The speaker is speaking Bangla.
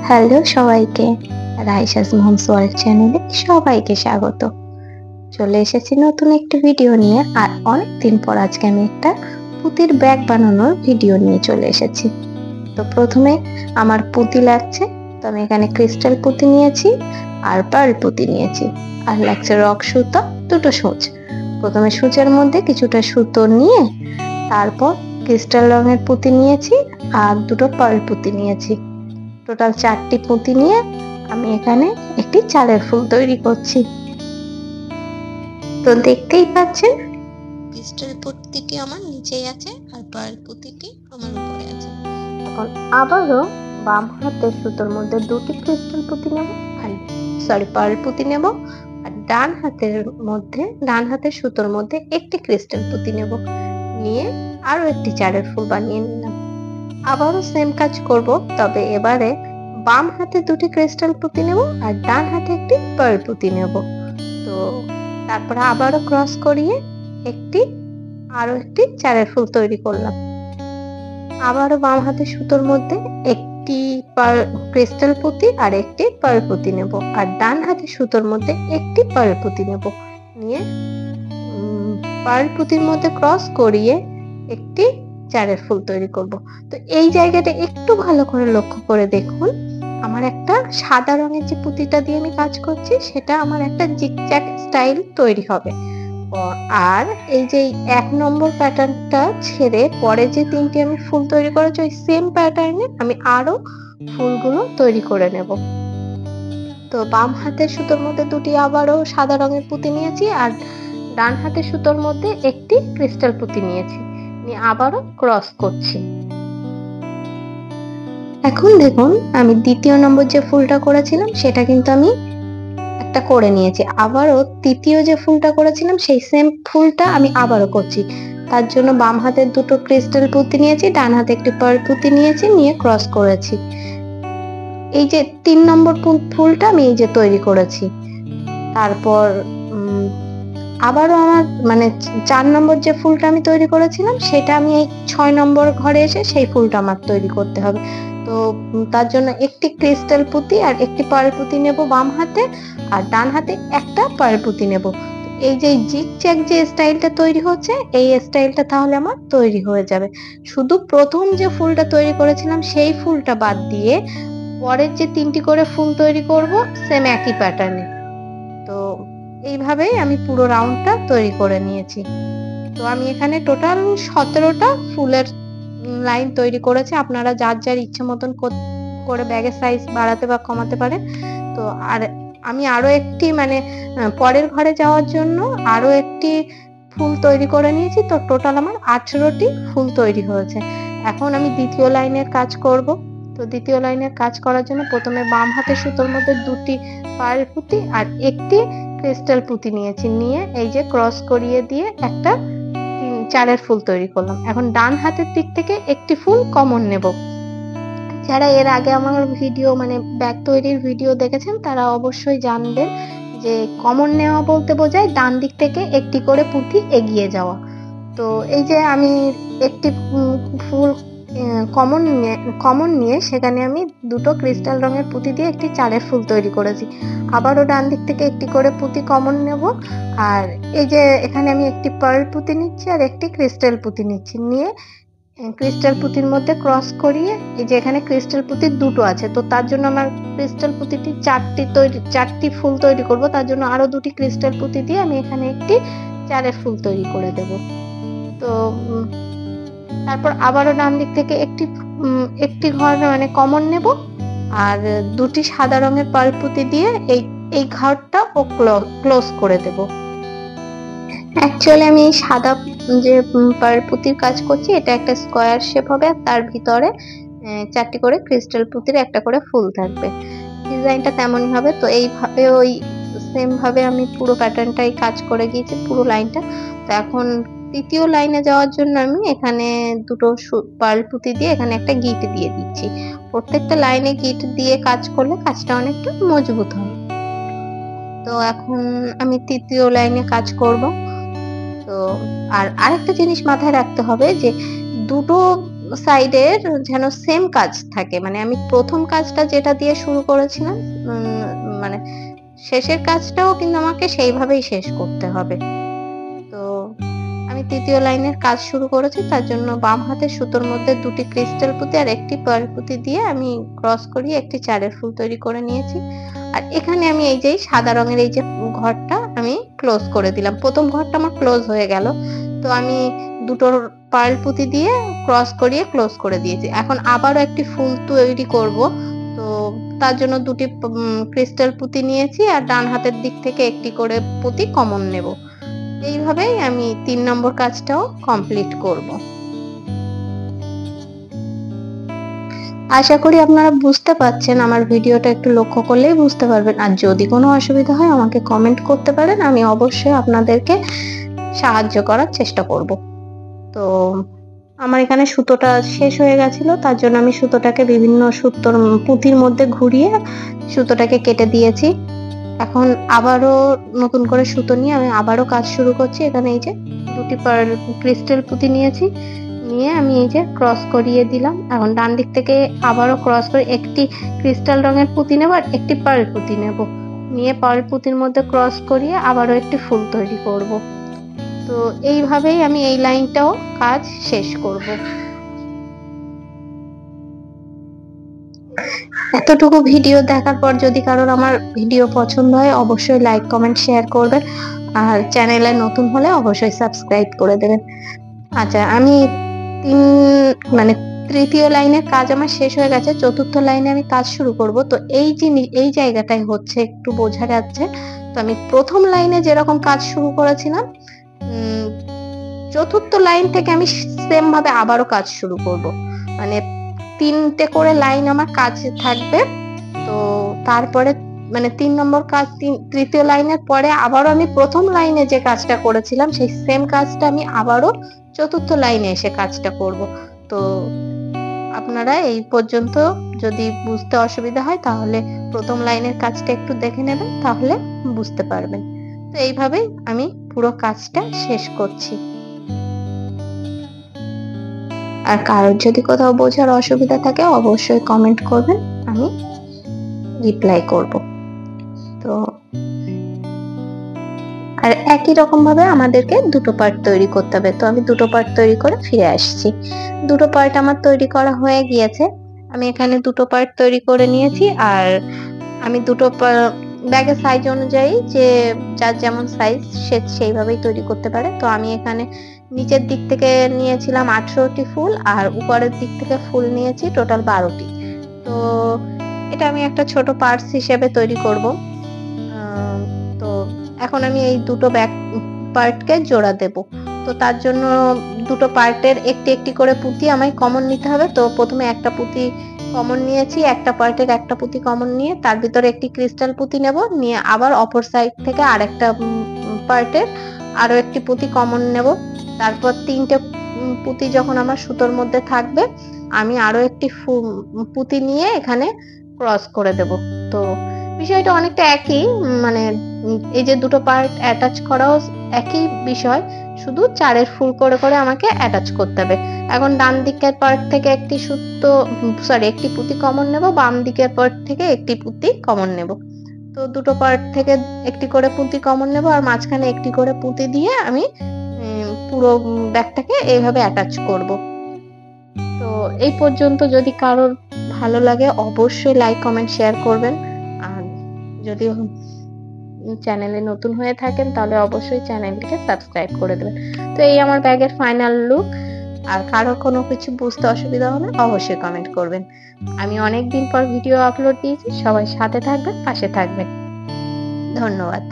হ্যালো সবাইকে, রাইসাস মোমস ওয়ার্ল্ড চ্যানেলে সবাইকে স্বাগত। চলে এসেছি নতুন একটি ভিডিও নিয়ে। আর অনেকদিন পর আজকে আমি একটা পুঁতির ব্যাগ বানানোর ভিডিও নিয়ে চলে এসেছি। তো প্রথমে আমার পুঁতি লাগছে, তো আমি এখানে ক্রিস্টাল পুঁতি নিয়েছি আর পার্ল পুঁতি নিয়েছি, আর লাগছে রক সুতো, দুটো সূচ। প্রথমে সূচের মধ্যে কিছুটা সুতো নিয়ে তারপর ক্রিস্টাল রঙের পুঁতি নিয়েছি আর দুটো পার্ল পুঁতি নিয়েছি। টোটাল 4টি পুঁতি নিয়ে আমি এখানে একটি চালের ফুল তৈরি করছি। তো দেখতেই পাচ্ছেন ক্রিস্টাল পুঁতিটি আমার নিচেই আছে আর পার্ল পুঁতিটি আমার উপরে আছে। এখন আবারও বাম হাতের সুতোর মধ্যে দুটি ক্রিস্টাল পুঁতি নেব, পার্ল পুঁতি নেব, আর ডান হাতের সুতোর মধ্যে একটি ক্রিস্টাল পুঁতি নেব, নিয়ে আরো একটি চালের ফুল বানিয়ে নিলাম। আবারও সেম কাজ করব, তবে এবারে বাম হাতে দুটি ক্রিস্টাল পুঁতি নেব আর ডান হাতে একটি পার্ল পুঁতি নেব। তো তারপরে আবারও ক্রস করিয়ে আরো একটি চালের ফুল তৈরি করলাম। আবারও বাম হাতে সুতোর মধ্যে একটি ক্রিস্টাল পুঁতি আর একটি পার্ল পুঁতি নেব, আর ডান হাতে সুতোর মধ্যে একটি পার্ল পুঁতি নেব, নিয়ে পার্ল পুঁতির মধ্যে ক্রস করিয়ে একটি চালের ফুল তৈরি করব। তো এই জায়গাটা একটু ভালো করে লক্ষ্য করে দেখুন, আমার একটা সাদা রঙের যে পুঁতিটা দিয়ে আমি কাজ করছি সেটা আমার একটা জিগজ্যাগ স্টাইল তৈরি হবে। আর এই যে 1 নম্বর প্যাটার্নটা ছেড়ে পরে যে 3টি আমি ফুল তৈরি করেছি ওই সেম প্যাটার্নে আমি আরো ফুলগুলো তৈরি করে নেব। তো বাম হাতের সুতোর মধ্যে দুটি আবারও সাদা রঙের পুঁতি নিয়েছি আর ডান হাতের সুতোর মধ্যে একটি ক্রিস্টাল পুঁতি নিয়েছি, নিয়ে আবারও ক্রস করছি। এখন দেখুন আমি 2য় নম্বর যে ফুলটা করেছিলাম সেটা কিন্তু আমি একটা করে নিয়েছি, আবারও 3য় যে ফুলটা করেছিলাম সেই সেম ফুলটা আমি আবারও করছি। তার জন্য বাম হাতের দুটো ক্রিস্টাল পুঁতি নিয়েছি, ডান হাতে একটি পার্ল পুঁতি নিয়েছি, নিয়ে ক্রস করেছি। এই যে 3 নম্বর ফুলটা আমি এই যে তৈরি করেছি। তারপর আবারও আমার 4 নম্বর যে ফুলটা আমি তৈরি করেছিলাম সেটা আমি এই 6 নম্বর ঘরে এসে সেই ফুলটা আমার তৈরি করতে হবে। তো তার জন্য একটি ক্রিস্টাল পুঁতি আর একটি পার্ল পুঁতি নেব বাম হাতে, আর ডান হাতে একটা পার্ল পুঁতি নেব। এই যে জিগজ্যাগ যে স্টাইলটা তৈরি হচ্ছে এই স্টাইলটা তাহলে আমার তৈরি হয়ে যাবে। শুধু প্রথম যে ফুলটা তৈরি করেছিলাম সেই ফুলটা বাদ দিয়ে পরের যে 3টি করে ফুল তৈরি করব সেম একই প্যাটার্নে। তো এইভাবেই আমি পুরো রাউন্ডটা তৈরি করে নিয়েছি। তো আমি এখানে টোটাল 17টা ফুলের লাইন তৈরি করেছি। আপনারা যার যার ইচ্ছে মতন করে ব্যাগের সাইজ বাড়াতে বা কমাতে পারেন। তো আর আমি আরো একটি পরের ঘরে যাওয়ার জন্য আরো একটি ফুল তৈরি করে নিয়েছি। তো টোটাল আমার 18টি ফুল তৈরি হয়েছে। এখন আমি 2য় লাইনের কাজ করব। তো 2য় লাইনের কাজ করার জন্য প্রথমে বাম হাতের সুতোর মধ্যে দুটি পার্ল পুঁতি আর একটি ক্রিস্টাল পুঁতি নিয়েছি, নিয়ে এই যে ক্রস করিয়ে দিয়ে একটা চালের ফুল তৈরি করলাম। এখন ডান হাতের দিক থেকে একটি ফুল কমন নেব। যারা এর আগে আমার ভিডিও ব্যাগ তৈরির ভিডিও দেখেছেন তারা অবশ্যই জানবেন যে কমন নেওয়া বলতে বোঝায় ডান দিক থেকে একটি করে পুঁতি এগিয়ে যাওয়া। তো এই যে আমি একটি ফুল কমন নিয়ে সেখানে আমি দুটো ক্রিস্টাল রঙের পুঁতি দিয়ে একটি চালের ফুল তৈরি করেছি। আবারও ডান দিক থেকে একটি করে পুঁতি কমন নেব, আর এই যে এখানে আমি একটি পার্ল পুঁতি নিচ্ছি আর একটি ক্রিস্টাল পুঁতি নিচ্ছি, নিয়ে ক্রিস্টাল পুঁতির মধ্যে ক্রস করিয়ে এই যে এখানে ক্রিস্টাল পুঁতি দুটো আছে, তো তার জন্য আমার ক্রিস্টাল পুঁতিটি 4টি ফুল তৈরি করব। তার জন্য আরো দুটি ক্রিস্টাল পুঁতি দিয়ে আমি এখানে একটি চালের ফুল তৈরি করে দেব। তো তারপর আবারও ডান দিক থেকে একটি ঘর কমন নেব আর দুটি সাদা রঙের পার্ল পুঁতি দিয়ে এই ঘরটা ক্লোজ করে দেব। অ্যাকচুয়ালি আমি এই সাদা যে পার্ল পুঁতির কাজ করছি এটা একটা স্কোয়ার শেপ হবে আর তার ভিতরে 4টি করে ক্রিস্টাল পুঁতির একটা করে ফুল থাকবে। ডিজাইনটা তেমনই হবে। তো এইভাবে ওই সেম ভাবে আমি পুরো প্যাটার্নটাই কাজ করে গিয়েছি পুরো লাইনটা। তো এখন 3য় লাইনে যাওয়ার জন্য আমি এখানে দুটো পার্ল পুঁতি দিয়ে এখানে একটা গিট দিয়ে দিচ্ছি। প্রত্যেকটা লাইনে গিট দিয়ে কাজ করলে কাজটা অনেকটা মজবুত হয়। তো এখন আমি 3য় লাইনে কাজ করব। তো আর আরেকটা জিনিস মাথায় রাখতে হবে যে দুটো সাইডের যেন সেম কাজ থাকে, মানে আমি প্রথম কাজটা যেটা দিয়ে শুরু করেছিলাম মানে শেষের কাজটাও কিন্তু আমাকে সেইভাবেই শেষ করতে হবে। তো আমি তৃতীয় লাইনের কাজ শুরু করেছি, তার জন্য বাম হাতের সুতোর মধ্যে দুটি ক্রিস্টাল পুঁতি আর একটি পার্ল পুঁতি দিয়ে আমি ক্রস করিয়ে একটি চারের ফুল তৈরি করে নিয়েছি। আর এখানে আমি এই যে সাদা রঙের এই যে ঘরটা আমি ক্লোজ করে দিলাম, প্রথম ঘরটা আমার ক্লোজ হয়ে গেল। তো আমি দুটো পার্ল পুঁতি দিয়ে ক্রস করিয়ে ক্লোজ করে দিয়েছি। এখন আবারও একটি ফুল তৈরি করব, তো তার জন্য দুটি ক্রিস্টাল পুঁতি নিয়েছি আর ডান হাতের দিক থেকে একটি করে পুঁতি কমন নেব। এইভাবেই আমি 3 নম্বর কাজটাও কমপ্লিট করব। আশা করি আপনারা বুঝতে পারছেন, আমার ভিডিওটা একটু লক্ষ্য করলেই বুঝতে পারবেন। আর যদি কোনো অসুবিধা হয় আমাকে কমেন্ট করতে পারেন, আমি অবশ্যই আপনাদেরকে সাহায্য করার চেষ্টা করব। তো আমার এখানে সুতোটা শেষ হয়ে গেছিল, তার জন্য আমি সুতোটাকে বিভিন্ন সুতোর পুঁতির মধ্যে ঘুরিয়ে সুতোটাকে কেটে দিয়েছি। এখন আবারও নতুন করে সুতো নিয়ে আমি আবারও কাজ শুরু করছি। এখানে এই যে দুটি পার্ল ক্রিস্টাল পুঁতি নিয়েছি, নিয়ে আমি এই যে ক্রস করিয়ে দিলাম। এখন ডান দিক থেকে আবারও ক্রস করে একটি ক্রিস্টাল রঙের পুঁতি নেব আর একটি পার্ল পুঁতি নেব, নিয়ে পার্ল পুঁতির মধ্যে ক্রস করিয়ে আবারও একটি ফুল তৈরি করব। তো এইভাবেই আমি এই লাইনটাও কাজ শেষ করব। এতটুকু ভিডিও দেখার পর যদি কারোর আমার ভিডিও পছন্দ হয় অবশ্যই লাইক কমেন্ট শেয়ার করবেন, আর চ্যানেলে নতুন হলে অবশ্যই সাবস্ক্রাইব করে দেবেন। আচ্ছা, আমি মানে তৃতীয় লাইনের কাজ আমার শেষ হয়ে গেছে, চতুর্থ লাইনে আমি কাজ শুরু করব। তো এই জায়গাটাই হচ্ছে একটু বোঝা যাচ্ছে। তো আমি প্রথম লাইনে যেরকম কাজ শুরু করেছিলাম, চতুর্থ লাইন থেকে আমি সেম ভাবে আবারও কাজ শুরু করব। মানে 3টে করে লাইন আমার কাজ থাকবে। তো তারপরে মানে 3 নম্বর কাজ, তৃতীয় লাইনের পরে আবারও আমি প্রথম লাইনে যে কাজটা করেছিলাম সেই সেম কাজটা আমি আবারও চতুর্থ লাইনে এসে কাজটা করব। তো আপনারা এই পর্যন্ত যদি বুঝতে অসুবিধা হয় তাহলে প্রথম লাইনের কাজটা একটু দেখে নেবেন, তাহলে বুঝতে পারবেন। তো এইভাবেই আমি পুরো কাজটা শেষ করছি। আর কারোর যদি কোথাও বোঝার অসুবিধা থাকে অবশ্যই কমেন্ট করবেন, আমি রিপ্লাই করব। তো আর একই রকম ভাবে আমাদেরকে দুটো পার্ট তৈরি করতে হবে। তো আমি দুটো পার্ট তৈরি করে ফিরে আসছি। দুটো পার্ট আমার তৈরি করা হয়ে গিয়েছে। আমি এখানে দুটো পার্ট তৈরি করে নিয়েছি। আর আমি দুটো ব্যাগের সাইজ অনুযায়ী যে যার যেমন সাইজ সে সেইভাবেই তৈরি করতে পারে। তো আমি এখানে নিচের দিক থেকে নিয়েছিলাম 18টি ফুল আর উপরের দিক থেকে ফুল নিয়েছি টোটাল 12টি। তো এটা আমি একটা ছোট পার্টস হিসেবে তৈরি করব। তো এখন আমি এই দুটো ব্যাক পার্টকে জোড়া দেব। তো তার জন্য দুটো পার্টের একটি একটি করে পুঁতি আমায় কমন নিতে হবে। তো প্রথমে একটা পুঁতি কমন নিয়েছি, একটা পার্টের একটা পুঁতি কমন নিয়ে তার ভিতরে একটি ক্রিস্টাল পুঁতি নেব, নিয়ে আবার অপর সাইড থেকে আরেকটা পার্টের আরো একটি পুঁতি কমন নেব। তারপর 3টে পুঁতি যখন আমার সুতোর মধ্যে থাকবে আমি আরো একটি পুঁতি নিয়ে এখানে ক্রস করে দেব। তো বিষয়টা অনেকটা একই, মানে এই যে দুটো পার্ট অ্যাটাচ করাও একই বিষয়, শুধু চারের ফুল করে করে আমাকে অ্যাটাচ করতে হবে। এখন ডান দিকের পার্ট থেকে একটি একটি পুঁতি কমন নেব, বাম দিকের পার্ট থেকে একটি পুঁতি কমন নেব। তো দুটো পার্ট থেকে একটি করে পুঁতি কমন নেব আর মাঝখানে একটি করে পুঁতি দিয়ে আমি পুরো ব্যাগটাকে এইভাবে অ্যাটাচ করব। তো এই পর্যন্ত যদি কারোর ভালো লাগে অবশ্যই লাইক কমেন্ট শেয়ার করবেন। আর যদি চ্যানেলে নতুন হয়ে থাকেন তাহলে অবশ্যই চ্যানেলটিকে সাবস্ক্রাইব করে দেবেন। তো এই আমার ব্যাগের ফাইনাল লুক। আর কারোর কোনো কিছু বুঝতে অসুবিধা হলে অবশ্যই কমেন্ট করবেন। আমি অনেকদিন পর ভিডিও আপলোড দিয়েছি, সবাই সাথে থাকবেন, পাশে থাকবেন। ধন্যবাদ।